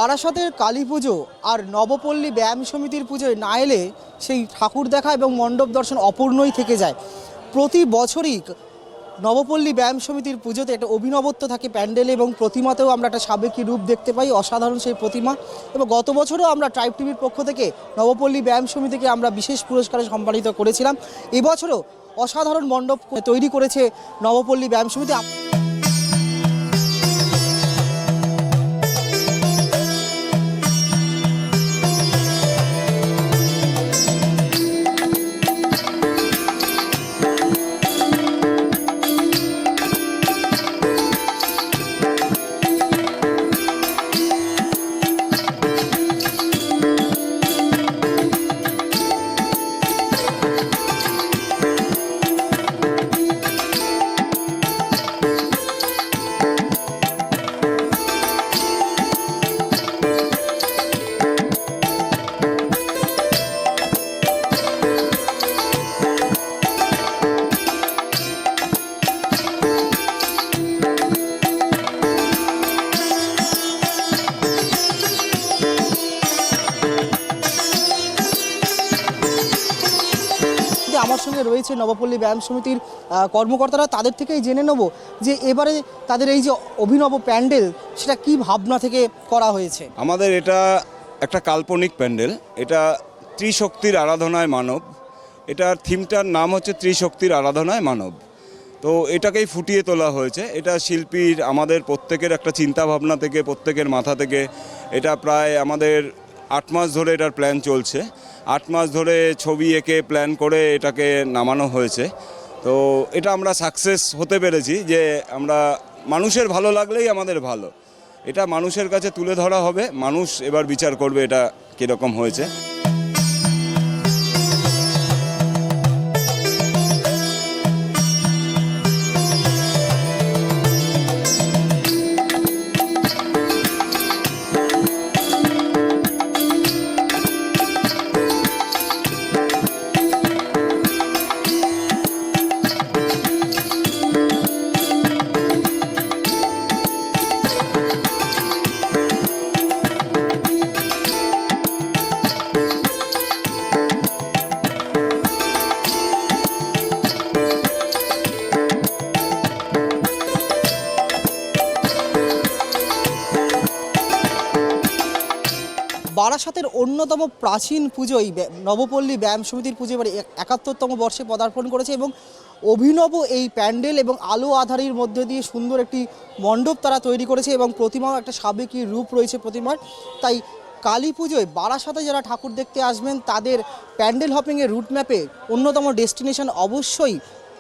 বারাসাতের কালী পুজো আর নবপল্লী ব্যায়াম সমিতির পুজোয় না এলে সেই ঠাকুর দেখা এবং মণ্ডপ দর্শন অপূর্ণই থেকে যায়। প্রতি বছরই নবপল্লী ব্যায়াম সমিতির পুজোতে একটা অভিনবত্ব থাকে প্যান্ডেলে এবং প্রতিমাতেও আমরা একটা সাবেকি রূপ দেখতে পাই, অসাধারণ সেই প্রতিমা। এবং গত বছরও আমরা ট্রাইব টিভির পক্ষ থেকে নবপল্লী ব্যায়াম সমিতিকে আমরা বিশেষ পুরস্কারে সম্মানিত করেছিলাম। এবছরও অসাধারণ মণ্ডপ তৈরি করেছে নবপল্লী ব্যায়াম সমিতি। আমার সঙ্গে রয়েছে নবপল্লী ব্যায়াম সমিতির কর্মকর্তারা, তাদের থেকেই জেনে নেব যে এবারে তাদের এই যে অভিনব প্যান্ডেল সেটা কি ভাবনা থেকে করা হয়েছে। আমাদের এটা একটা কাল্পনিক প্যান্ডেল, এটা ত্রিশক্তির আরাধনায় মানব। এটার থিমটার নাম হচ্ছে ত্রিশক্তির আরাধনায় মানব। তো এটাকেই ফুটিয়ে তোলা হয়েছে। এটা শিল্পীর আমাদের প্রত্যেকের একটা চিন্তা ভাবনা থেকে, প্রত্যেকের মাথা থেকে। এটা প্রায় আমাদের 8 মাস ধরে এটার প্ল্যান চলছে। 8 মাস ধরে ছবি এঁকে প্ল্যান করে এটাকে নামানো হয়েছে। তো এটা আমরা সাকসেস হতে পেরেছি যে আমরা মানুষের ভালো লাগলেই আমাদের ভালো। এটা মানুষের কাছে তুলে ধরা হবে, মানুষ এবার বিচার করবে এটা কীরকম হয়েছে। বারাসাতের অন্যতম প্রাচীন পুজোই নবপল্লী ব্যায়াম সমিতির পুজো এবার 71তম বর্ষে পদার্পণ করেছে এবং অভিনব এই প্যান্ডেল এবং আলো আধারির মধ্যে দিয়ে সুন্দর একটি মণ্ডপ তারা তৈরি করেছে এবং প্রতিমাও একটা সাবেকি রূপ রয়েছে প্রতিমার। তাই কালী পুজোয় বারাসাতে যারা ঠাকুর দেখতে আসবেন তাদের প্যান্ডেল হপিংয়ের রুট ম্যাপে অন্যতম ডেস্টিনেশন অবশ্যই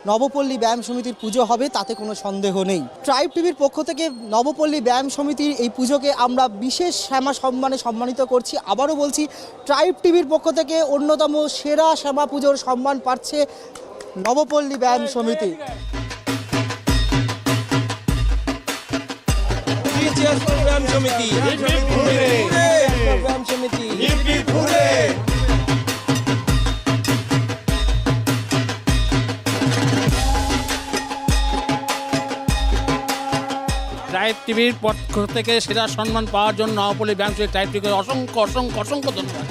নবপল্লী ব্যায়াম সমিতির পুজো হবে, তাতে কোনো সন্দেহ নেই। ট্রাইব টিভির পক্ষ থেকে নবপল্লী ব্যায়াম সমিতির এই পুজোকে আমরা বিশেষ শ্যামা সম্মানে সম্মানিত করছি। আবারও বলছি, ট্রাইব টিভির পক্ষ থেকে অন্যতম সেরা শ্যামা পুজোর সম্মান পাচ্ছে নবপল্লী ব্যায়াম সমিতি। ট্রাইব টিভির পক্ষ থেকে সেরা সম্মান পাওয়ার জন্য নবপল্লী ব্যায়াম সমিতি ট্রাইব টিভিকে অসংখ্য অসংখ্য অসংখ্য ধন্যবাদ।